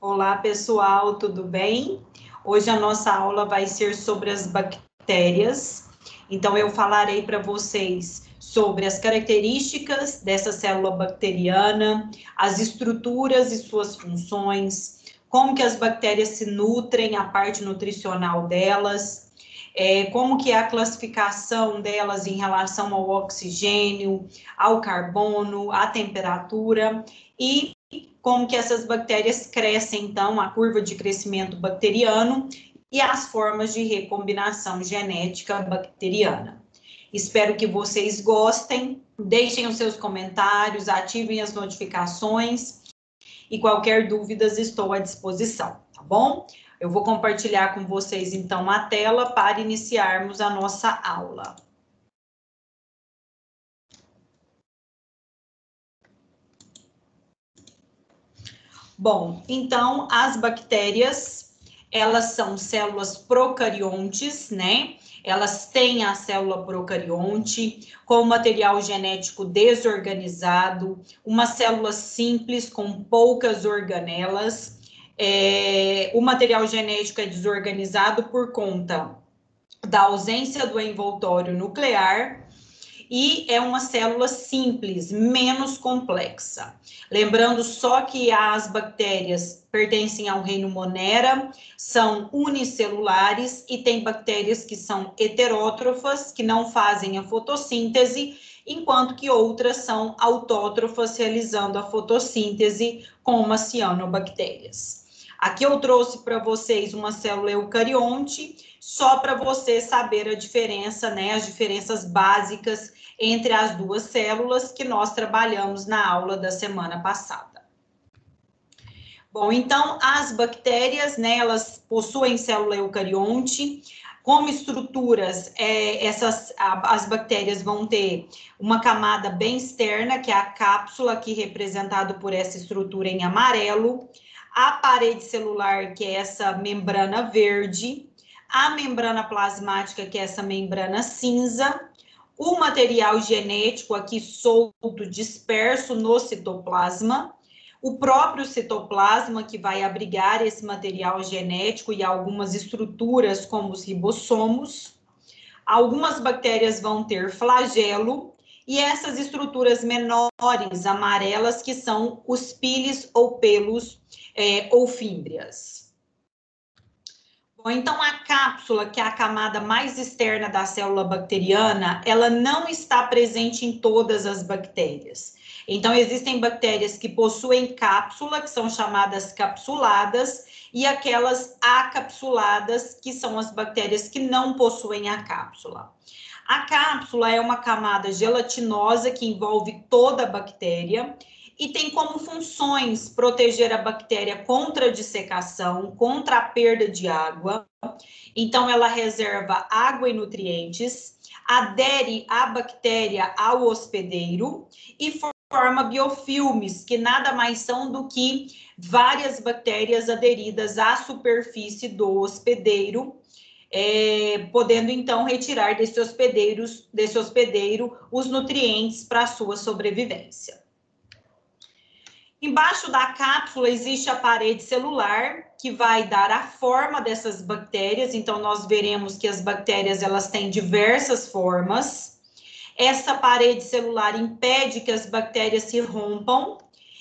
Olá, pessoal, tudo bem? Hoje a nossa aula vai ser sobre as bactérias. Então, eu falarei para vocês sobre as características dessa célula bacteriana, as estruturas e suas funções, como que as bactérias se nutrem, a parte nutricional delas, como que é a classificação delas em relação ao oxigênio, ao carbono, à temperatura e como que essas bactérias crescem, então, a curva de crescimento bacteriano e as formas de recombinação genética bacteriana. Espero que vocês gostem, deixem os seus comentários, ativem as notificações e qualquer dúvidas estou à disposição, tá bom? Eu vou compartilhar com vocês, então, a tela para iniciarmos a nossa aula. Bom, então, as bactérias, elas são células procariontes, né? Elas têm a célula procarionte com material genético desorganizado, uma célula simples com poucas organelas. O material genético é desorganizado por conta da ausência do envoltório nuclear e é uma célula simples, menos complexa. Lembrando só que as bactérias pertencem ao reino Monera, são unicelulares e tem bactérias que são heterótrofas, que não fazem a fotossíntese, enquanto que outras são autótrofas, realizando a fotossíntese, como as cianobactérias. Aqui eu trouxe para vocês uma célula eucarionte, só para você saber a diferença, né, as diferenças básicas entre as duas células que nós trabalhamos na aula da semana passada. Bom, então, as bactérias, né, elas possuem célula eucarionte. Como estruturas, as bactérias vão ter uma camada bem externa, que é a cápsula, aqui representado por essa estrutura em amarelo, a parede celular, que é essa membrana verde, a membrana plasmática, que é essa membrana cinza, o material genético aqui solto, disperso no citoplasma, o próprio citoplasma que vai abrigar esse material genético e algumas estruturas como os ribossomos. Algumas bactérias vão ter flagelo e essas estruturas menores, amarelas, que são os pílis ou pelos ou fímbrias. Bom, então a cápsula, que é a camada mais externa da célula bacteriana, ela não está presente em todas as bactérias. Então, existem bactérias que possuem cápsula, que são chamadas capsuladas, e aquelas acapsuladas, que são as bactérias que não possuem a cápsula. A cápsula é uma camada gelatinosa que envolve toda a bactéria e tem como funções proteger a bactéria contra a dissecação, contra a perda de água. Então, ela reserva água e nutrientes, adere a bactéria ao hospedeiro e forma biofilmes, que nada mais são do que várias bactérias aderidas à superfície do hospedeiro, podendo então retirar desse hospedeiro os nutrientes para a sua sobrevivência. Embaixo da cápsula existe a parede celular, que vai dar a forma dessas bactérias. Então, nós veremos que as bactérias, elas têm diversas formas. Essa parede celular impede que as bactérias se rompam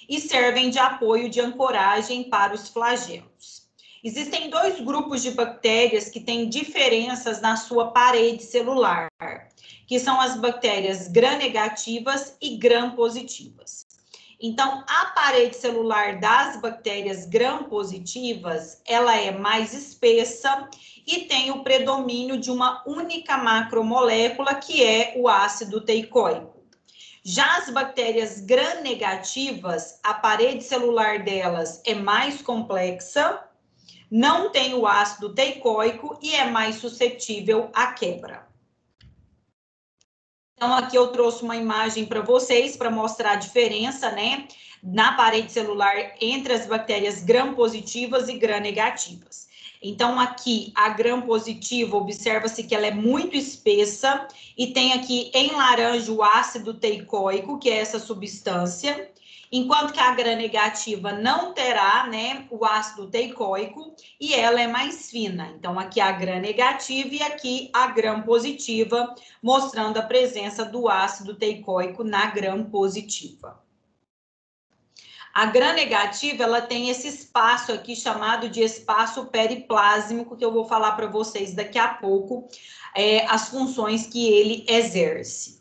e servem de apoio de ancoragem para os flagelos. Existem dois grupos de bactérias que têm diferenças na sua parede celular, que são as bactérias gram-negativas e gram-positivas. Então, a parede celular das bactérias gram-positivas, ela é mais espessa e tem o predomínio de uma única macromolécula, que é o ácido teicoico. Já as bactérias gram-negativas, a parede celular delas é mais complexa, não tem o ácido teicoico e é mais suscetível à quebra. Então, aqui eu trouxe uma imagem para vocês, para mostrar a diferença, né, na parede celular entre as bactérias gram-positivas e gram-negativas. Então, aqui, a gram-positiva, observa-se que ela é muito espessa e tem aqui em laranja o ácido teicoico, que é essa substância, enquanto que a gram-negativa não terá, né, o ácido teicoico e ela é mais fina. Então, aqui a gram-negativa e aqui a gram-positiva, mostrando a presença do ácido teicoico na gram-positiva. A gram-negativa, ela tem esse espaço aqui chamado de espaço periplásmico, que eu vou falar para vocês daqui a pouco, as funções que ele exerce.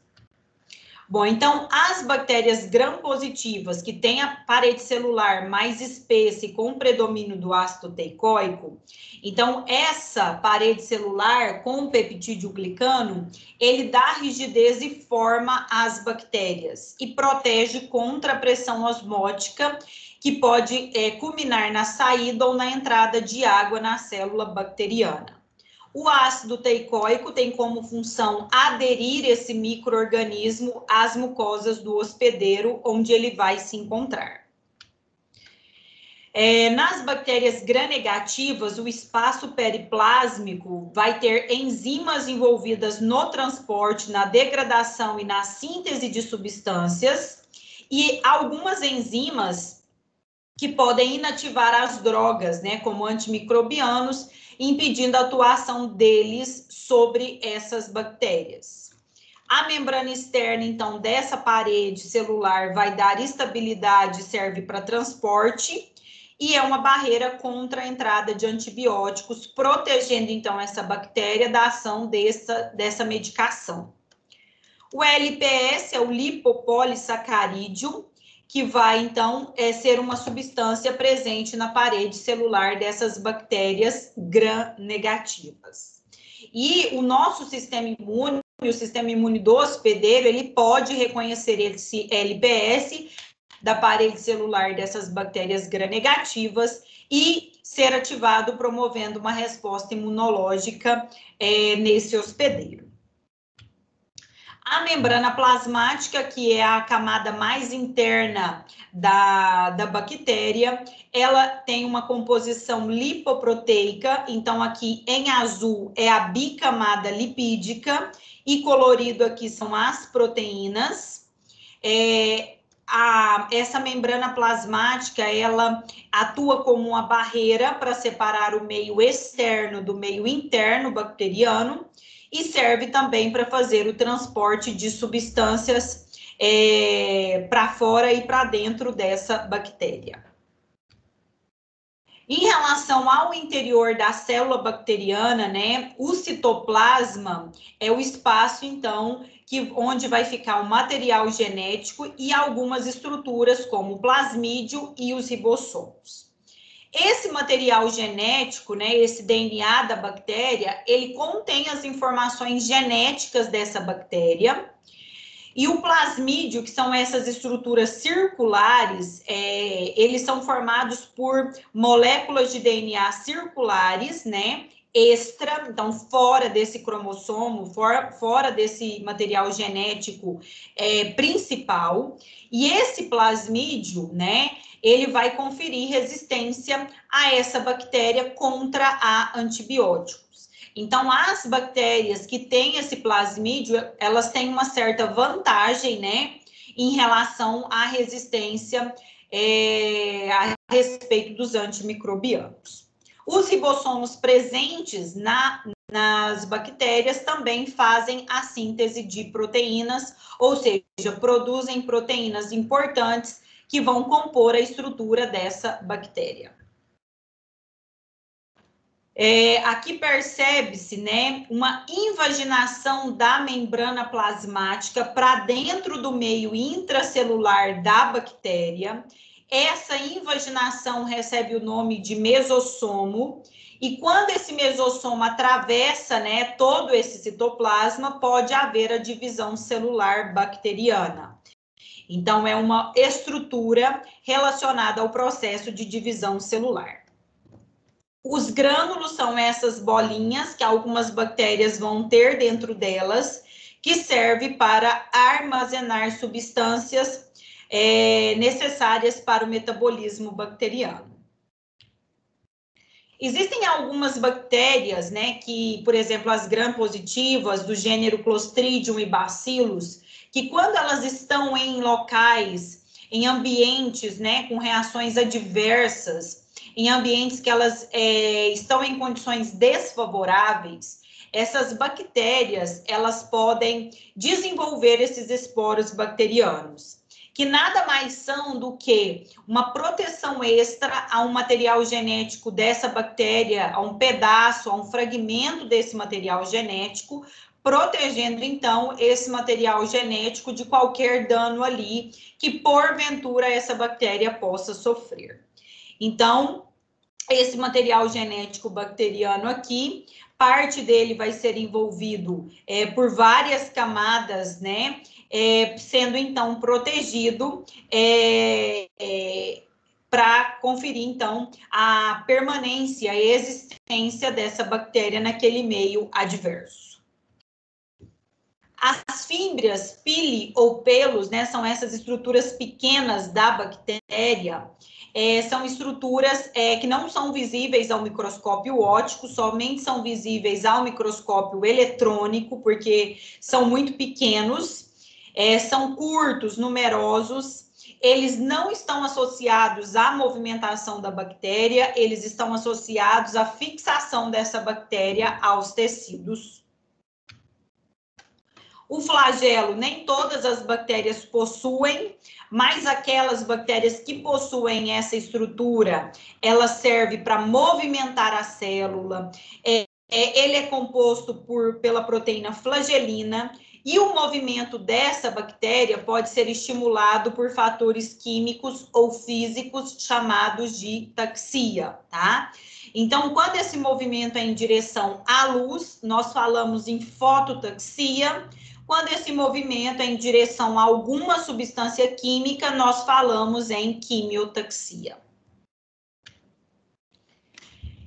Bom, então, as bactérias gram-positivas, que têm a parede celular mais espessa e com predomínio do ácido teicoico, então, essa parede celular com o peptídeo glicano, ele dá rigidez e forma às bactérias e protege contra a pressão osmótica, que pode culminar na saída ou na entrada de água na célula bacteriana. O ácido teicoico tem como função aderir esse micro-organismo às mucosas do hospedeiro, onde ele vai se encontrar. Nas bactérias gram-negativas, o espaço periplásmico vai ter enzimas envolvidas no transporte, na degradação e na síntese de substâncias, e algumas enzimas que podem inativar as drogas, né, como antimicrobianos, impedindo a atuação deles sobre essas bactérias. A membrana externa, então, dessa parede celular vai dar estabilidade, serve para transporte, e é uma barreira contra a entrada de antibióticos, protegendo, então, essa bactéria da ação dessa medicação. O LPS é o lipopolissacarídeo, que vai, então, ser uma substância presente na parede celular dessas bactérias gram-negativas. E o nosso sistema imune, o sistema imune do hospedeiro, ele pode reconhecer esse LPS da parede celular dessas bactérias gram-negativas e ser ativado, promovendo uma resposta imunológica nesse hospedeiro. A membrana plasmática, que é a camada mais interna da bactéria, ela tem uma composição lipoproteica, então aqui em azul é a bicamada lipídica e colorido aqui são as proteínas. Essa membrana plasmática, ela atua como uma barreira para separar o meio externo do meio interno bacteriano, e serve também para fazer o transporte de substâncias para fora e para dentro dessa bactéria. Em relação ao interior da célula bacteriana, né, o citoplasma é o espaço, então, onde vai ficar o material genético e algumas estruturas, como o plasmídio e os ribossomos. Esse material genético, né, esse DNA da bactéria, ele contém as informações genéticas dessa bactéria. E o plasmídio, que são essas estruturas circulares, eles são formados por moléculas de DNA circulares, né, extra, então fora desse cromossomo, fora desse material genético principal. E esse plasmídio, né, ele vai conferir resistência a essa bactéria contra a antibióticos. Então, as bactérias que têm esse plasmídio, elas têm uma certa vantagem, né, em relação à resistência a respeito dos antimicrobianos. Os ribossomos presentes nas bactérias também fazem a síntese de proteínas, ou seja, produzem proteínas importantes que vão compor a estrutura dessa bactéria. Aqui percebe-se, né, uma invaginação da membrana plasmática para dentro do meio intracelular da bactéria. Essa invaginação recebe o nome de mesossomo, e quando esse mesossomo atravessa, né, todo esse citoplasma, pode haver a divisão celular bacteriana. Então, é uma estrutura relacionada ao processo de divisão celular. Os grânulos são essas bolinhas que algumas bactérias vão ter dentro delas, que serve para armazenar substâncias necessárias para o metabolismo bacteriano. Existem algumas bactérias, né, que, por exemplo, as gram-positivas do gênero Clostridium e Bacillus, que quando elas estão em locais em ambientes, né, com reações adversas, em ambientes que elas estão em condições desfavoráveis, essas bactérias, elas podem desenvolver esses esporos bacterianos, que nada mais são do que uma proteção extra a um material genético dessa bactéria, a um pedaço, a um fragmento desse material genético, protegendo, então, esse material genético de qualquer dano ali que, porventura, essa bactéria possa sofrer. Então, esse material genético bacteriano aqui, parte dele vai ser envolvido por várias camadas, né? Sendo, então, protegido para conferir, então, a permanência, a existência dessa bactéria naquele meio adverso. As fímbrias, pili ou pelos, né, são essas estruturas pequenas da bactéria, são estruturas que não são visíveis ao microscópio óptico, somente são visíveis ao microscópio eletrônico, porque são muito pequenos, são curtos, numerosos, eles não estão associados à movimentação da bactéria, eles estão associados à fixação dessa bactéria aos tecidos. O flagelo, nem todas as bactérias possuem, mas aquelas bactérias que possuem essa estrutura, ela serve para movimentar a célula. Ele é composto pela proteína flagelina e o movimento dessa bactéria pode ser estimulado por fatores químicos ou físicos chamados de taxia, tá? Então, quando esse movimento é em direção à luz, nós falamos em fototaxia. Quando esse movimento é em direção a alguma substância química, nós falamos em quimiotaxia.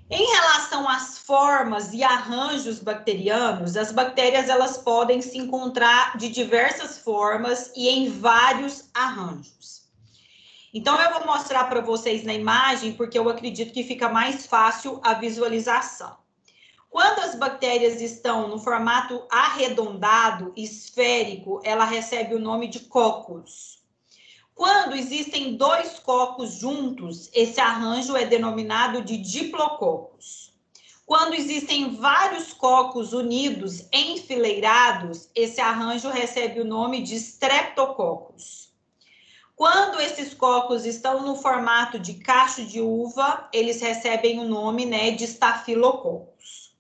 Em relação às formas e arranjos bacterianos, as bactérias elas podem se encontrar de diversas formas e em vários arranjos. Então, eu vou mostrar para vocês na imagem, porque eu acredito que fica mais fácil a visualização. Quando as bactérias estão no formato arredondado, esférico, ela recebe o nome de cocos. Quando existem dois cocos juntos, esse arranjo é denominado de diplococos. Quando existem vários cocos unidos, enfileirados, esse arranjo recebe o nome de streptococos. Quando esses cocos estão no formato de cacho de uva, eles recebem o nome, né, de estafilococos.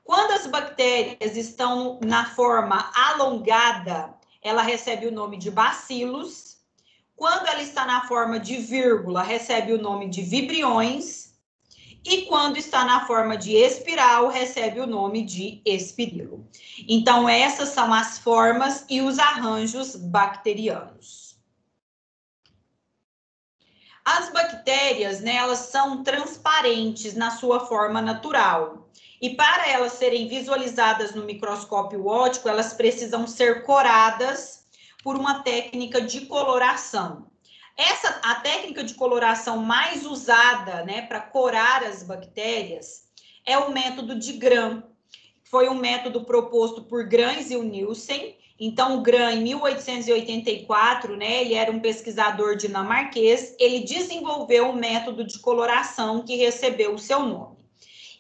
Quando as bactérias estão na forma alongada, ela recebe o nome de bacilos. Quando ela está na forma de vírgula, recebe o nome de vibriões. E quando está na forma de espiral, recebe o nome de espirilo. Então, essas são as formas e os arranjos bacterianos. As bactérias, né, elas são transparentes na sua forma natural. E para elas serem visualizadas no microscópio óptico, elas precisam ser coradas por uma técnica de coloração. A técnica de coloração mais usada, né, para corar as bactérias é o método de Gram. Foi um método proposto por Grans e o Nielsen. Então, o Gram, em 1884, né, ele era um pesquisador dinamarquês, ele desenvolveu um método de coloração que recebeu o seu nome.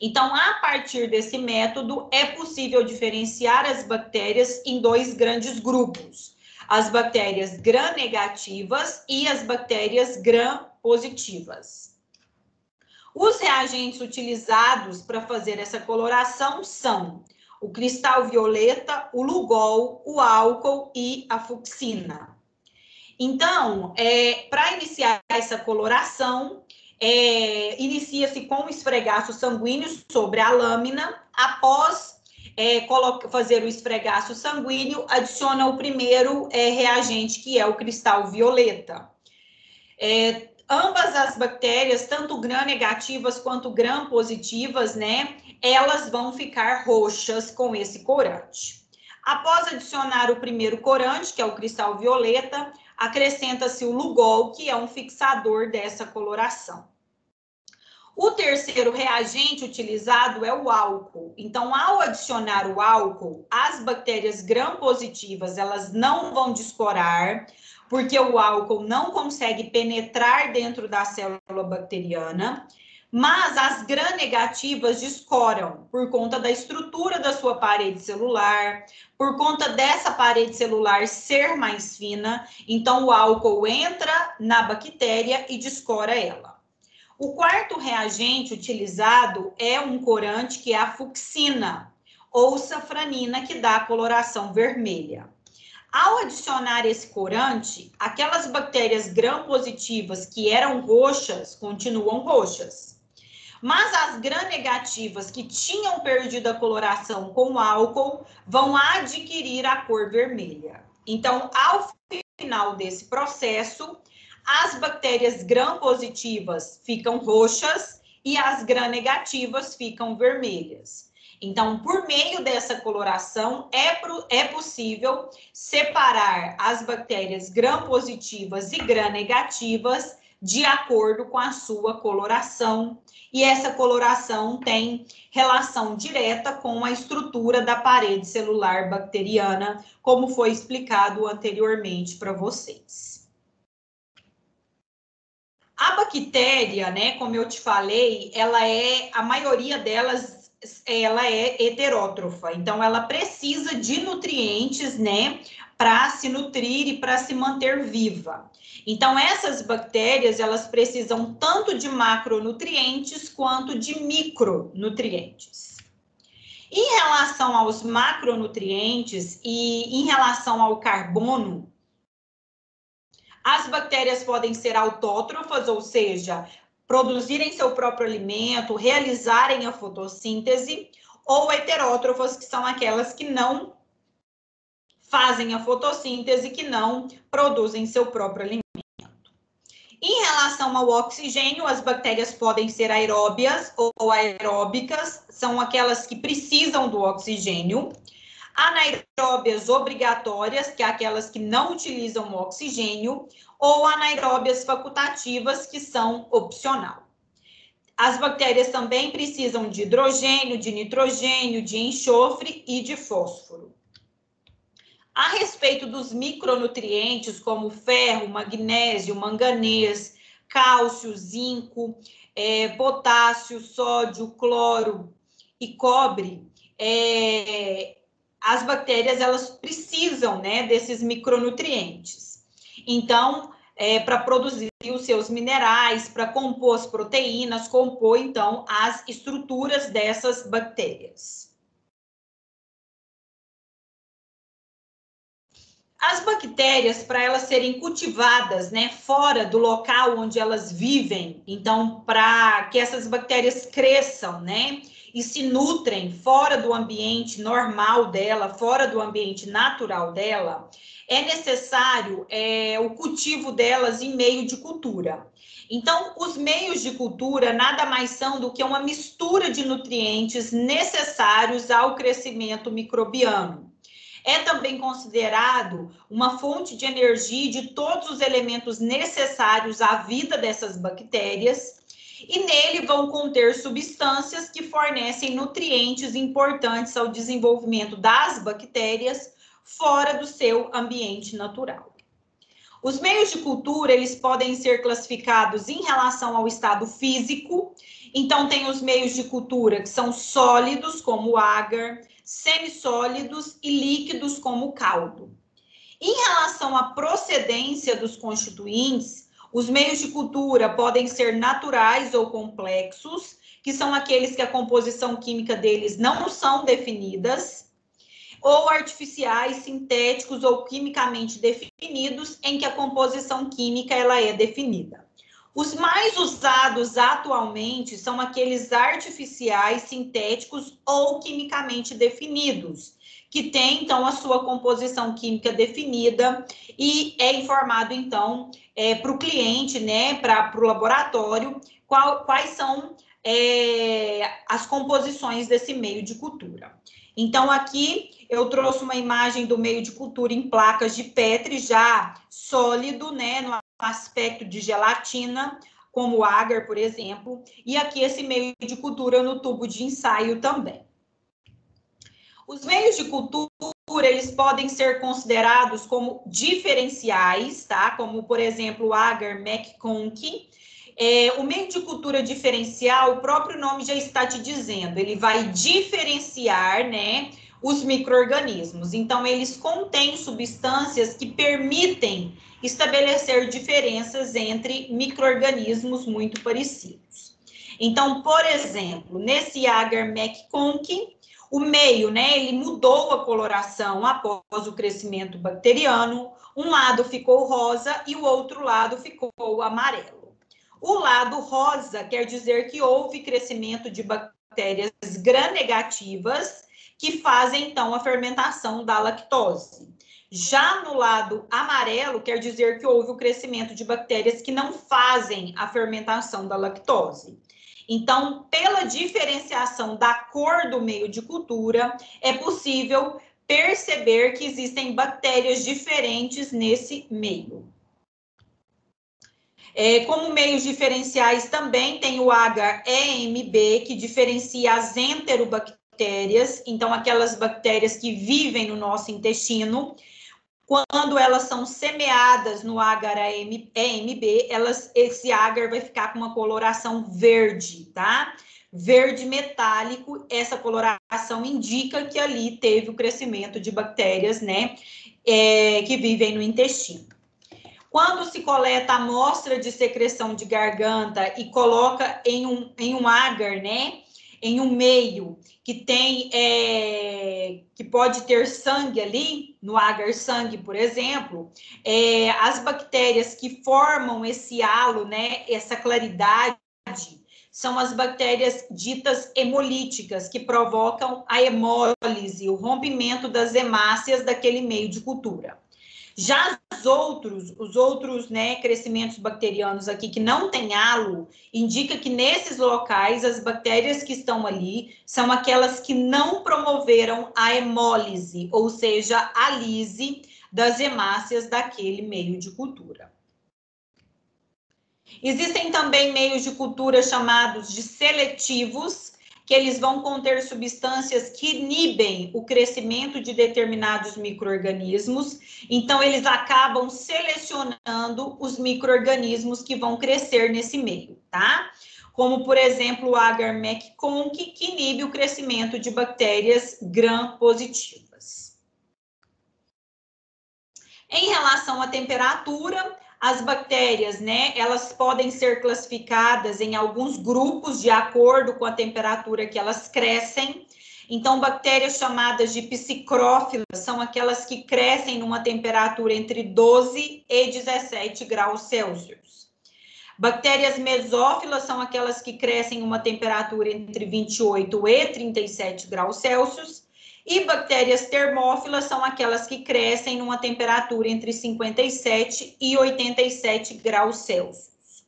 Então, a partir desse método, é possível diferenciar as bactérias em dois grandes grupos. As bactérias gram-negativas e as bactérias gram-positivas. Os reagentes utilizados para fazer essa coloração são o cristal violeta, o Lugol, o álcool e a fucsina. Então, para iniciar essa coloração, inicia-se com o esfregaço sanguíneo sobre a lâmina. Após fazer o esfregaço sanguíneo, adiciona o primeiro reagente, que é o cristal violeta. Ambas as bactérias, tanto gram-negativas quanto gram-positivas, né, elas vão ficar roxas com esse corante. Após adicionar o primeiro corante, que é o cristal violeta, acrescenta-se o Lugol, que é um fixador dessa coloração. O terceiro reagente utilizado é o álcool. Então, ao adicionar o álcool, as bactérias gram-positivas, elas não vão descorar, porque o álcool não consegue penetrar dentro da célula bacteriana, mas as gram-negativas descoram por conta da estrutura da sua parede celular, por conta dessa parede celular ser mais fina, então o álcool entra na bactéria e descora ela. O quarto reagente utilizado é um corante que é a fucsina, ou safranina, que dá a coloração vermelha. Ao adicionar esse corante, aquelas bactérias gram-positivas que eram roxas, continuam roxas. Mas as gram-negativas que tinham perdido a coloração com o álcool vão adquirir a cor vermelha. Então, ao final desse processo, as bactérias gram-positivas ficam roxas e as gram-negativas ficam vermelhas. Então, por meio dessa coloração, é possível separar as bactérias gram-positivas e gram-negativas de acordo com a sua coloração. E essa coloração tem relação direta com a estrutura da parede celular bacteriana, como foi explicado anteriormente para vocês. A bactéria, né, como eu te falei, a maioria delas, ela é heterótrofa, então ela precisa de nutrientes, né, para se nutrir e para se manter viva. Então, essas bactérias, elas precisam tanto de macronutrientes quanto de micronutrientes. Em relação aos macronutrientes e em relação ao carbono, as bactérias podem ser autótrofas, ou seja, produzirem seu próprio alimento, realizarem a fotossíntese, ou heterótrofas, que são aquelas que não fazem a fotossíntese, que não produzem seu próprio alimento. Em relação ao oxigênio, as bactérias podem ser aeróbias ou aeróbicas, são aquelas que precisam do oxigênio. Anaeróbias obrigatórias, que é aquelas que não utilizam o oxigênio, ou anaeróbias facultativas, que são opcional. As bactérias também precisam de hidrogênio, de nitrogênio, de enxofre e de fósforo. A respeito dos micronutrientes, como ferro, magnésio, manganês, cálcio, zinco, potássio, sódio, cloro e cobre, as bactérias, elas precisam, né, desses micronutrientes. Então, para produzir os seus minerais, para compor as proteínas, compor, então, as estruturas dessas bactérias. As bactérias, para elas serem cultivadas, né, fora do local onde elas vivem, então, para que essas bactérias cresçam, né, e se nutrem fora do ambiente normal dela, fora do ambiente natural dela, é necessário o cultivo delas em meio de cultura. Então, os meios de cultura nada mais são do que uma mistura de nutrientes necessários ao crescimento microbiano. É também considerado uma fonte de energia de todos os elementos necessários à vida dessas bactérias, e nele vão conter substâncias que fornecem nutrientes importantes ao desenvolvimento das bactérias fora do seu ambiente natural. Os meios de cultura, eles podem ser classificados em relação ao estado físico. Então, tem os meios de cultura que são sólidos, como o agar, semissólidos e líquidos, como o caldo. Em relação à procedência dos constituintes, os meios de cultura podem ser naturais ou complexos, que são aqueles que a composição química deles não são definidas, ou artificiais, sintéticos ou quimicamente definidos, em que a composição química ela é definida. Os mais usados atualmente são aqueles artificiais, sintéticos ou quimicamente definidos, que têm, então, a sua composição química definida e é informado, então, para o cliente, né, para o laboratório, quais são as composições desse meio de cultura. Então, aqui eu trouxe uma imagem do meio de cultura em placas de Petri, já sólido, né, no aspecto de gelatina, como o agar, por exemplo, e aqui esse meio de cultura no tubo de ensaio também. Os meios de cultura, eles podem ser considerados como diferenciais, tá? Como, por exemplo, o agar, McConkie. O meio de cultura diferencial, o próprio nome já está te dizendo, ele vai diferenciar, né, os micro-organismos. Então, eles contêm substâncias que permitem estabelecer diferenças entre micro-organismos muito parecidos. Então, por exemplo, nesse agar McConkie, o meio, né, ele mudou a coloração após o crescimento bacteriano. Um lado ficou rosa e o outro lado ficou amarelo. O lado rosa quer dizer que houve crescimento de bactérias gram-negativas que fazem, então, a fermentação da lactose. Já no lado amarelo, quer dizer que houve o crescimento de bactérias que não fazem a fermentação da lactose. Então, pela diferenciação da cor do meio de cultura, é possível perceber que existem bactérias diferentes nesse meio. Como meios diferenciais também tem o agar-EMB, que diferencia as enterobactérias, então aquelas bactérias que vivem no nosso intestino. Quando elas são semeadas no agar-EMB, esse agar vai ficar com uma coloração verde, tá? Verde metálico, essa coloração indica que ali teve o crescimento de bactérias, né, que vivem no intestino. Quando se coleta a amostra de secreção de garganta e coloca em um agar, né, em um meio que tem, que pode ter sangue ali, no agar sangue, por exemplo, as bactérias que formam esse halo, né, essa claridade, são as bactérias ditas hemolíticas, que provocam a hemólise, o rompimento das hemácias daquele meio de cultura. Já os outros, né, crescimentos bacterianos aqui que não tem halo, indica que nesses locais as bactérias que estão ali são aquelas que não promoveram a hemólise, ou seja, a lise das hemácias daquele meio de cultura. Existem também meios de cultura chamados de seletivos, que eles vão conter substâncias que inibem o crescimento de determinados micro-organismos, então eles acabam selecionando os micro-organismos que vão crescer nesse meio, tá? Como, por exemplo, o agar McConkie, que inibe o crescimento de bactérias gram-positivas. Em relação à temperatura, as bactérias, né, elas podem ser classificadas em alguns grupos de acordo com a temperatura que elas crescem. Então, bactérias chamadas de psicrófilas são aquelas que crescem numa temperatura entre 12 e 17 graus Celsius. Bactérias mesófilas são aquelas que crescem em uma temperatura entre 28 e 37 graus Celsius. E bactérias termófilas são aquelas que crescem numa temperatura entre 57 e 87 graus Celsius.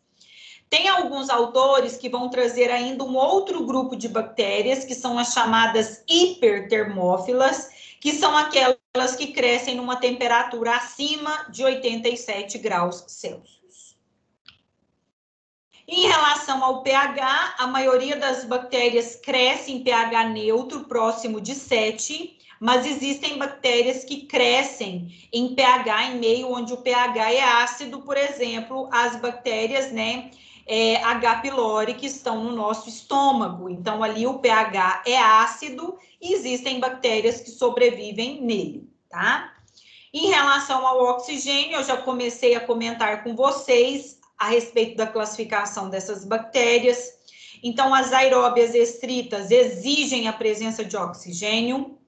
Tem alguns autores que vão trazer ainda um outro grupo de bactérias, que são as chamadas hipertermófilas, que são aquelas que crescem numa temperatura acima de 87 graus Celsius. Em relação ao pH, a maioria das bactérias cresce em pH neutro, próximo de 7, mas existem bactérias que crescem em pH em meio onde o pH é ácido, por exemplo, as bactérias, né, H. pylori, que estão no nosso estômago. Então, ali o pH é ácido e existem bactérias que sobrevivem nele, tá? Em relação ao oxigênio, eu já comecei a comentar com vocês a respeito da classificação dessas bactérias. Então, as aeróbias estritas exigem a presença de oxigênio.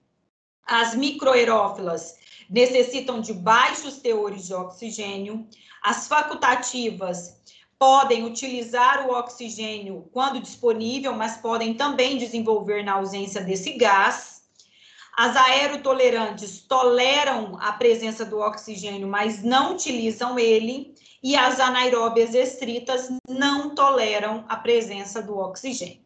As microaerófilas necessitam de baixos teores de oxigênio. As facultativas podem utilizar o oxigênio quando disponível, mas podem também desenvolver na ausência desse gás. As aerotolerantes toleram a presença do oxigênio, mas não utilizam ele. E as anaeróbias estritas não toleram a presença do oxigênio.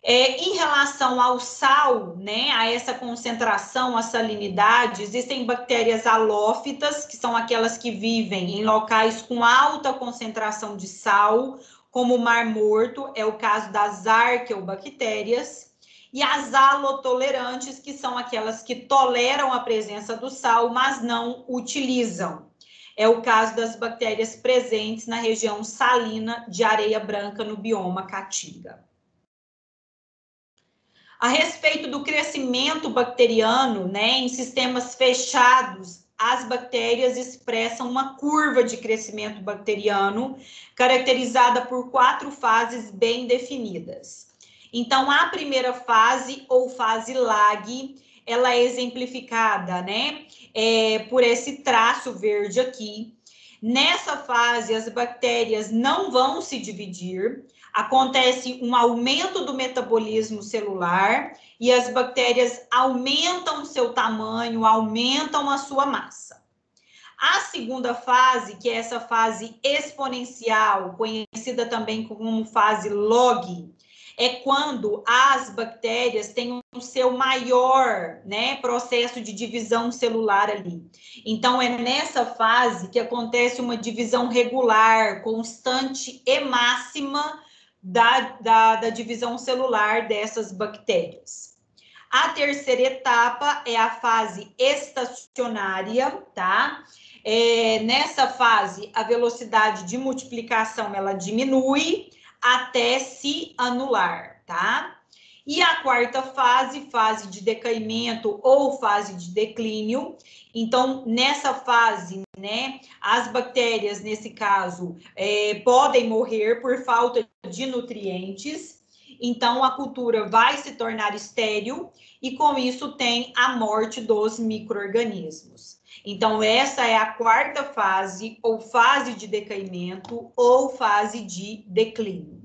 Em relação ao sal, né, a essa concentração, a salinidade, existem bactérias halófitas, que são aquelas que vivem em locais com alta concentração de sal, como o Mar Morto, é o caso das arqueobactérias. e as halotolerantes, que são aquelas que toleram a presença do sal, mas não utilizam. É o caso das bactérias presentes na região salina de areia branca no bioma Caatinga. A respeito do crescimento bacteriano, né, em sistemas fechados, as bactérias expressam uma curva de crescimento bacteriano caracterizada por 4 fases bem definidas. Então, a primeira fase, ou fase lag, ela é exemplificada, né, por esse traço verde aqui. Nessa fase, as bactérias não vão se dividir, acontece um aumento do metabolismo celular e as bactérias aumentam seu tamanho, aumentam a sua massa. A segunda fase, que é essa fase exponencial, conhecida também como fase log, é quando as bactérias têm o seu maior, né, processo de divisão celular ali. Então, é nessa fase que acontece uma divisão regular, constante e máxima da divisão celular dessas bactérias. A terceira etapa é a fase estacionária, tá? Nessa fase, a velocidade de multiplicação, ela diminui até se anular, tá? E a quarta fase, fase de decaimento ou fase de declínio. Então, nessa fase, né, as bactérias, nesse caso, podem morrer por falta de nutrientes. Então, a cultura vai se tornar estéril e, com isso, tem a morte dos micro-organismos. Então, essa é a quarta fase, ou fase de decaimento, ou fase de declínio.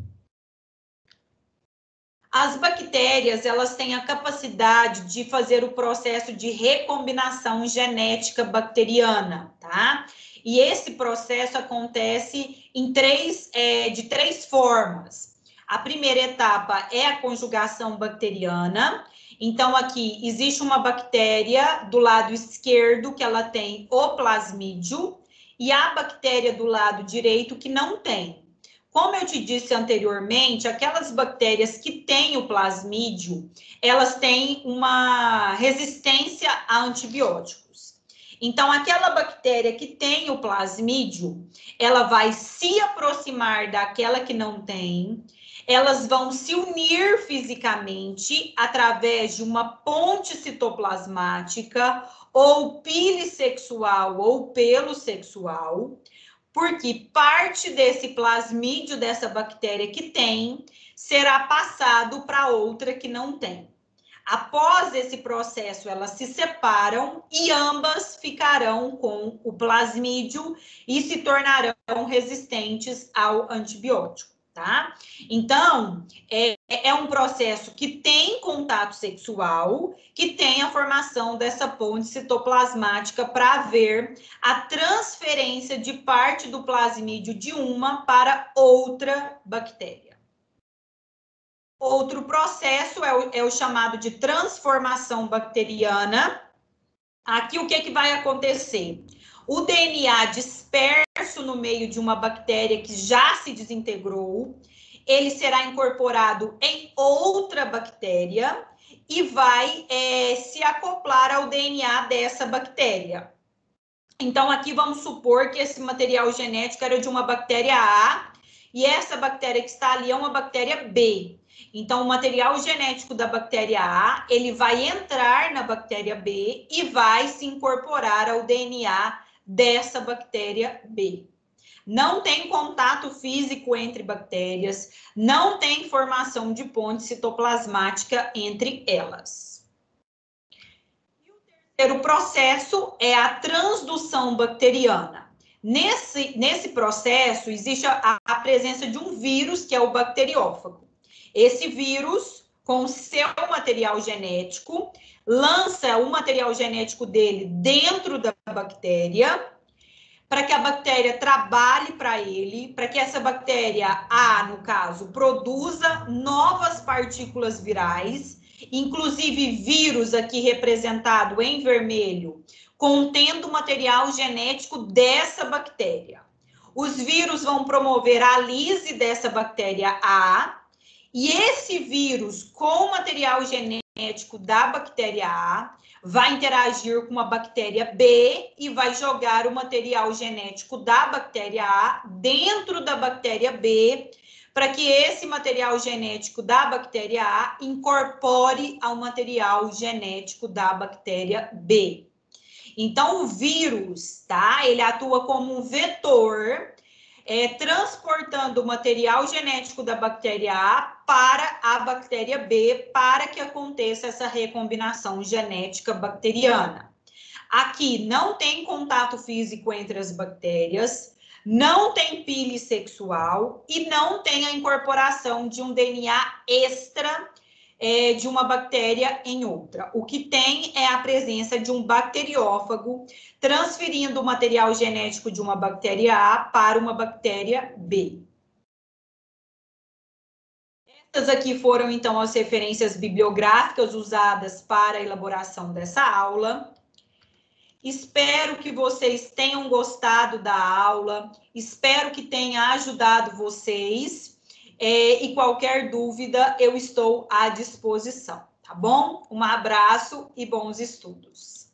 As bactérias, elas têm a capacidade de fazer o processo de recombinação genética bacteriana, tá? E esse processo acontece de três formas. A primeira etapa é a conjugação bacteriana. Então, aqui existe uma bactéria do lado esquerdo que ela tem o plasmídio e a bactéria do lado direito que não tem. Como eu te disse anteriormente, aquelas bactérias que têm o plasmídio, elas têm uma resistência a antibióticos. Então, aquela bactéria que tem o plasmídio, ela vai se aproximar daquela que não tem, elas vão se unir fisicamente através de uma ponte citoplasmática, ou pile sexual, ou pelo sexual, porque parte desse plasmídio dessa bactéria que tem será passado para outra que não tem. Após esse processo, elas se separam e ambas ficarão com o plasmídio e se tornarão resistentes ao antibiótico, tá? Então, é um processo que tem contato sexual, que tem a formação dessa ponte citoplasmática para haver a transferência de parte do plasmídio de uma para outra bactéria. Outro processo é o chamado de transformação bacteriana. Aqui, o que vai acontecer? O DNA disperso no meio de uma bactéria que já se desintegrou, ele será incorporado em outra bactéria e vai se acoplar ao DNA dessa bactéria. Então, aqui vamos supor que esse material genético era de uma bactéria A e essa bactéria que está ali é uma bactéria B. Então, o material genético da bactéria A, ele vai entrar na bactéria B e vai se incorporar ao DNA dessa bactéria B. Não tem contato físico entre bactérias, não tem formação de ponte citoplasmática entre elas. E o terceiro processo é a transdução bacteriana. Nesse processo, existe a presença de um vírus, que é o bacteriófago. Esse vírus, com seu material genético, lança o material genético dele dentro da bactéria, para que a bactéria trabalhe para ele, para que essa bactéria A, no caso, produza novas partículas virais, inclusive vírus aqui representado em vermelho, contendo o material genético dessa bactéria. Os vírus vão promover a lise dessa bactéria A, E esse vírus com o material genético da bactéria A vai interagir com uma bactéria B e vai jogar o material genético da bactéria A dentro da bactéria B, para que esse material genético da bactéria A incorpore ao material genético da bactéria B. Então, o vírus, tá? Ele atua como um vetor, transportando o material genético da bactéria A para a bactéria B, para que aconteça essa recombinação genética bacteriana. Aqui não tem contato físico entre as bactérias, não tem pile sexual e não tem a incorporação de um DNA extra de uma bactéria em outra. O que tem é a presença de um bacteriófago transferindo o material genético de uma bactéria A para uma bactéria B. Essas aqui foram, então, as referências bibliográficas usadas para a elaboração dessa aula. Espero que vocês tenham gostado da aula, espero que tenha ajudado vocês. E qualquer dúvida, eu estou à disposição, tá bom? Um abraço e bons estudos.